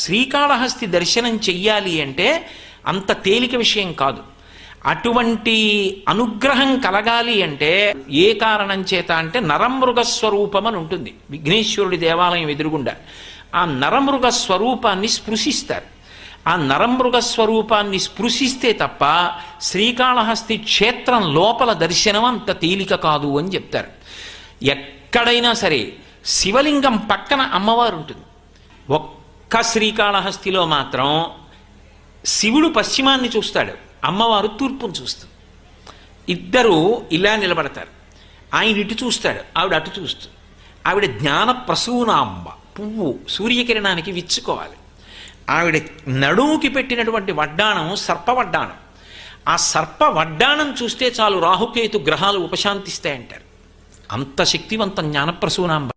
శ్రీకాళహస్తి దర్శనం చెయ్యాలి అంటే అంత తేలిక విషయం కాదు. అటువంటి అనుగ్రహం కలగాలి అంటే ఏ కారణం చేత అంటే నరమృగ స్వరూపం అని ఉంటుంది విఘ్నేశ్వరుడి దేవాలయం ఎదురుగుండా. ఆ నరమృగ స్వరూపాన్ని స్పృశిస్తారు. ఆ నరమృగ స్వరూపాన్ని స్పృశిస్తే తప్ప శ్రీకాళహస్తి క్షేత్రం లోపల దర్శనం అంత తేలిక కాదు అని చెప్తారు. ఎక్కడైనా సరే శివలింగం పక్కన అమ్మవారు ఉంటుంది. ఒక్క శ్రీకాళహస్తిలో మాత్రం శివుడు పశ్చిమాన్ని చూస్తాడు, అమ్మవారు తూర్పును చూస్తుంది. ఇద్దరు ఇలా నిలబడతారు. ఆయన ఇటు చూస్తాడు, ఆవిడ అటు చూస్తుంది. ఆవిడ జ్ఞాన ప్రసూనాంబ, పువ్వు సూర్యకిరణానికి విచ్చుకోవాలి. ఆవిడ నడుముకి పెట్టినటువంటి వడ్డాణం సర్పవడ్డాణం. ఆ సర్ప వడ్డాణం చూస్తే చాలు రాహుకేతు గ్రహాలు ఉపశాంతిస్తాయంటారు. అంత శక్తివంతం జ్ఞానప్రసూనాంబ.